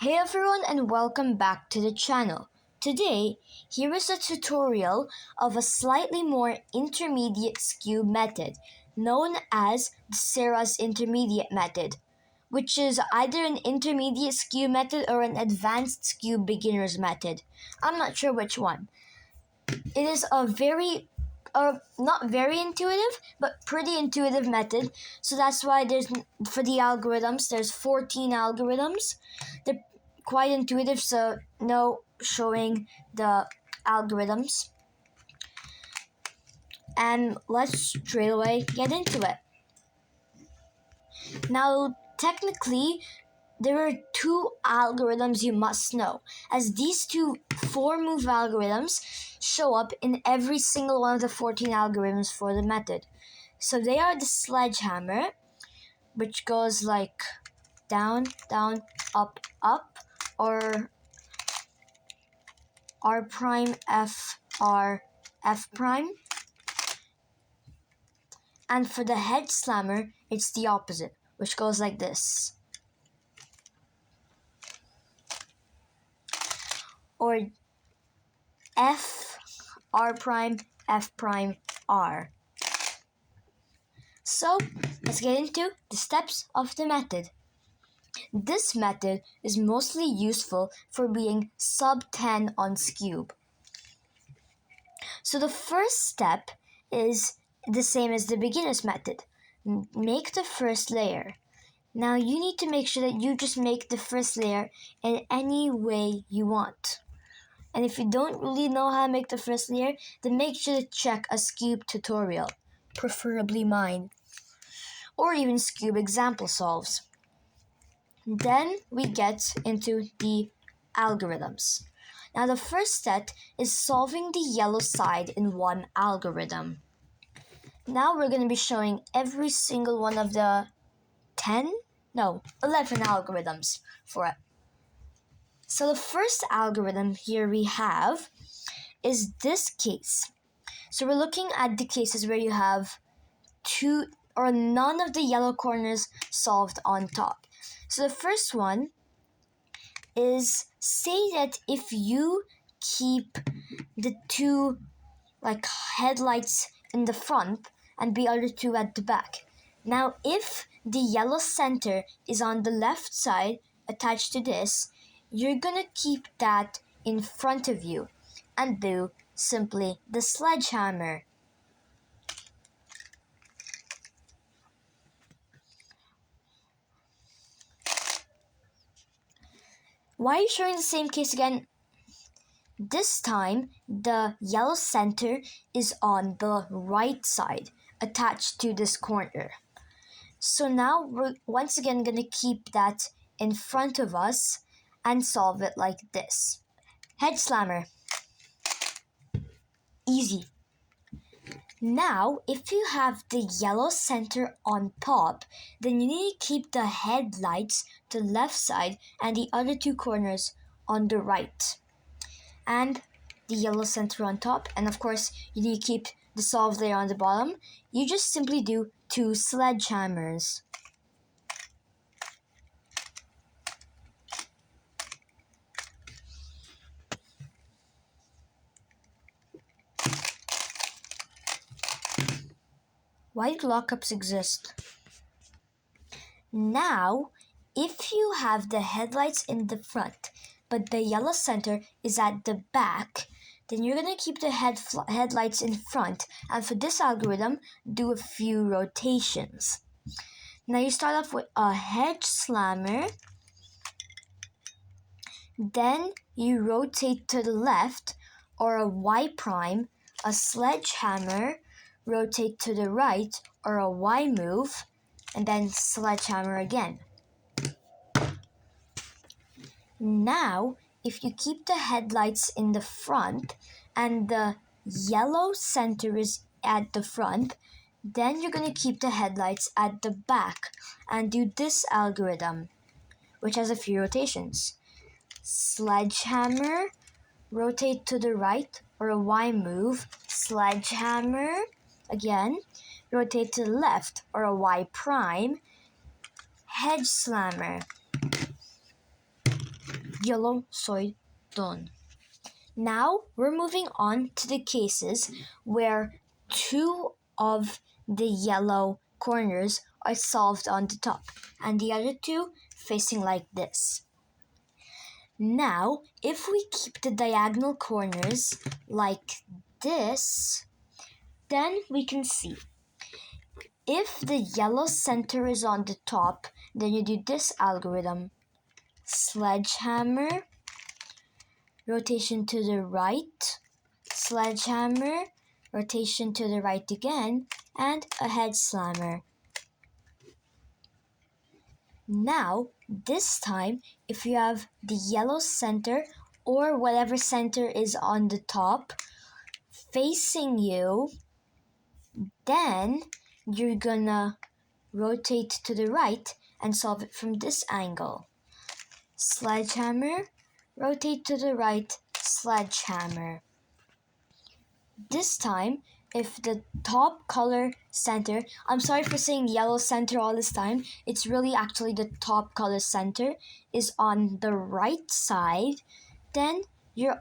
Hey everyone and welcome back to the channel. Today, here is a tutorial of a slightly more intermediate Skewb method known as the Sarah's Intermediate method, which is either an intermediate Skewb method or an advanced Skewb beginner's method. I'm not sure which one. It is a not very intuitive, but pretty intuitive method. So that's why for the algorithms, there's 14 algorithms. They're quite intuitive, so no showing the algorithms. And let's straight away get into it. Now, technically, there are two algorithms you must know, as these two 4-move algorithms show up in every single one of the 14 algorithms for the method. So they are the sledgehammer, which goes like down, down, up, up, or R prime, F, R, F prime. And for the hedge slammer, it's the opposite, which goes like this. Or F, R prime, F prime, R. So, let's get into the steps of the method. This method is mostly useful for being sub-10 on Skewb. So the first step is the same as the beginner's method. Make the first layer. Now you need to make sure that you just make the first layer in any way you want. And if you don't really know how to make the first layer, then make sure to check a Skewb tutorial, preferably mine, or even Skewb example solves. Then we get into the algorithms. Now the first step is solving the yellow side in one algorithm. Now we're going to be showing every single one of the 11 algorithms for it. So the first algorithm here we have is this case. So we're looking at the cases where you have two or none of the yellow corners solved on top. So the first one is, say that if you keep the two headlights in the front and the other two at the back. Now if the yellow center is on the left side attached to this, you're gonna keep that in front of you and do simply the sledgehammer. Why are you showing the same case again? This time, the yellow center is on the right side, attached to this corner. So now we're once again going to keep that in front of us and solve it like this. Hedge slammer. Easy. Now, if you have the yellow center on top, then you need to keep the headlights to the left side and the other two corners on the right. And the yellow center on top, and of course, you need to keep the solved layer on the bottom. You just simply do 2 sledgehammers. Why do lockups exist? Now, if you have the headlights in the front, but the yellow center is at the back, then you're going to keep the headlights in front, and for this algorithm, do a few rotations. Now you start off with a hedge slammer, then you rotate to the left, or a Y prime, a sledgehammer, rotate to the right, or a Y move, and then sledgehammer again. Now, if you keep the headlights in the front and the yellow center is at the front, then you're going to keep the headlights at the back and do this algorithm, which has a few rotations. Sledgehammer, rotate to the right, or a Y move, sledgehammer, again, rotate to the left, or a Y prime, hedge slammer. yellow soy done. Now we're moving on to the cases where two of the yellow corners are solved on the top and the other two facing like this. Now, if we keep the diagonal corners like this, then we can see if the yellow center is on the top, then you do this algorithm. Sledgehammer, rotation to the right, sledgehammer, rotation to the right again, and a head slammer. Now, this time, if you have the yellow center or whatever center is on the top facing you, then you're gonna rotate to the right and solve it from this angle. Sledgehammer, rotate to the right, sledgehammer. This time, if the top color center, I'm sorry for saying yellow center all this time, it's really actually the top color center is on the right side, then you're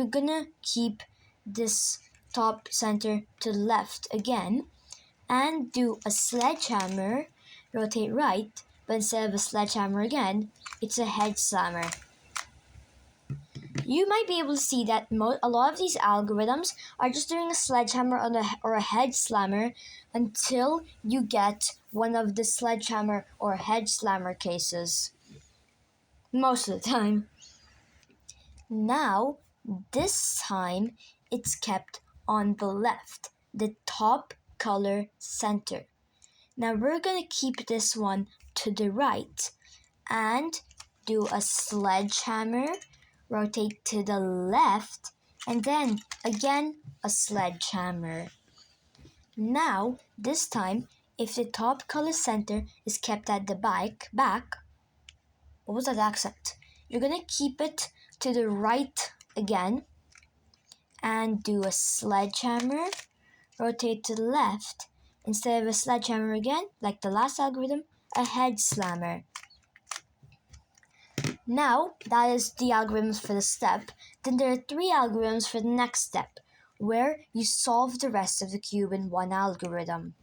gonna keep this top center to the left again and do a sledgehammer, rotate right, but instead of a sledgehammer again, it's a head slammer. You might be able to see that a lot of these algorithms are just doing a sledgehammer or a head slammer until you get one of the sledgehammer or head slammer cases. Most of the time. Now, this time, it's kept on the left, the top color center. Now, we're going to keep this one to the right and do a sledgehammer, rotate to the left, and then again a sledgehammer. Now, this time, if the top color center is kept at the back, what was that accent? You're gonna keep it to the right again and do a sledgehammer, rotate to the left. Instead of a sledgehammer again, like the last algorithm, a head slammer. Now, that is the algorithms for the step. Then there are 3 algorithms for the next step, where you solve the rest of the cube in one algorithm.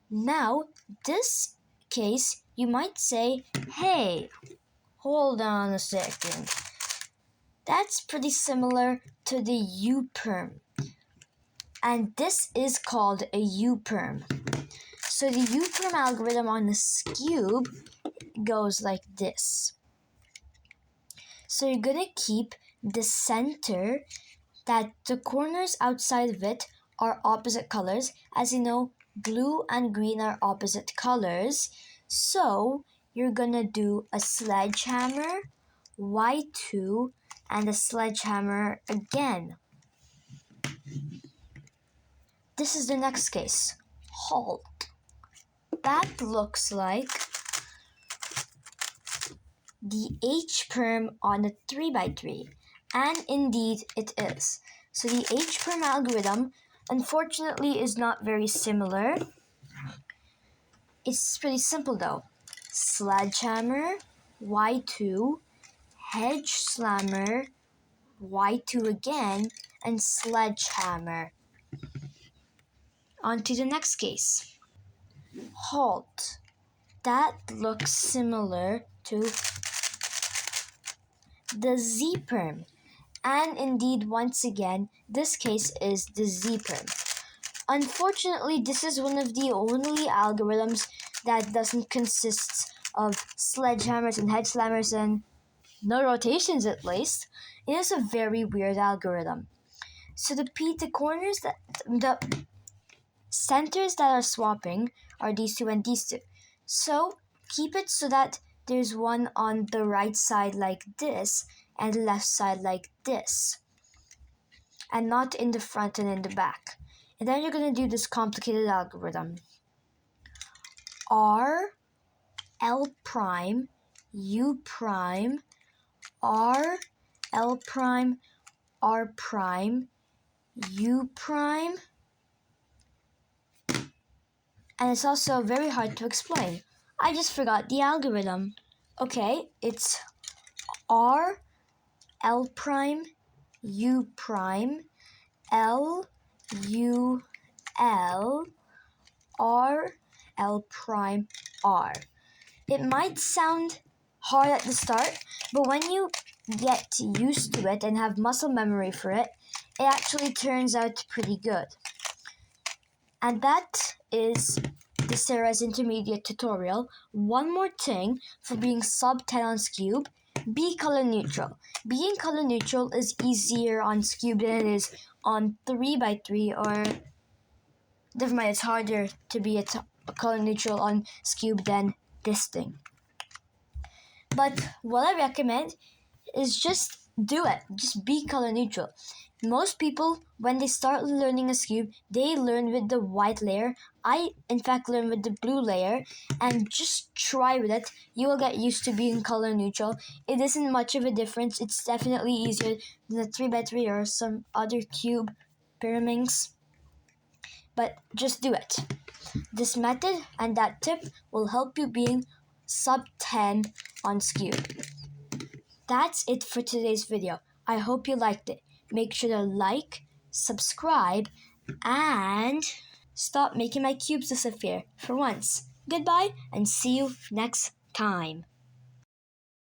Now, this case, you might say, hey, hold on a second. That's pretty similar to the U-perm. And this is called a U-perm. So the U-perm algorithm on the Skewb goes like this. So you're gonna keep the center that the corners outside of it are opposite colors. As you know, blue and green are opposite colors. So you're gonna do a sledgehammer, Y2, and a sledgehammer again. This is the next case. Halt. That looks like the H-perm on a 3x3, and indeed it is. So the H-perm algorithm, unfortunately, is not very similar. It's pretty simple though. Sledgehammer, Y2, hedge slammer, Y2 again, and sledgehammer. On to the next case. Halt. That looks similar to the Z-perm. And indeed, once again, this case is the Z-perm. Unfortunately, this is one of the only algorithms that doesn't consist of sledgehammers and head slammers and no rotations at least. It is a very weird algorithm. So the corners that the centers that are swapping are these two and these two. So keep it so that there's one on the right side like this and the left side like this, and not in the front and in the back. And then you're going to do this complicated algorithm. R, L prime, U prime, R, L prime, R prime, U prime. And it's also very hard to explain. I just forgot the algorithm. Okay, it's R, L prime, U prime, L, U, L, R, L prime, R. It might sound hard at the start, but when you get used to it and have muscle memory for it, it actually turns out pretty good. And that is the Sarah's Intermediate tutorial. One more thing for being sub-10 on Skewb, be color neutral. Being color neutral is easier on Skewb than it is on 3x3, or never mind, it's harder to be a color neutral on Skewb than this thing. But what I recommend is just do it. Just be color neutral. Most people, when they start learning a Skewb, they learn with the white layer. I, in fact, learn with the blue layer, and just try with it. You will get used to being color neutral. It isn't much of a difference. It's definitely easier than the 3x3 or some other cube pyramids. But just do it. This method and that tip will help you being sub-10 on Skewb. That's it for today's video. I hope you liked it. Make sure to like, subscribe, and stop making my cubes disappear for once. Goodbye, and see you next time.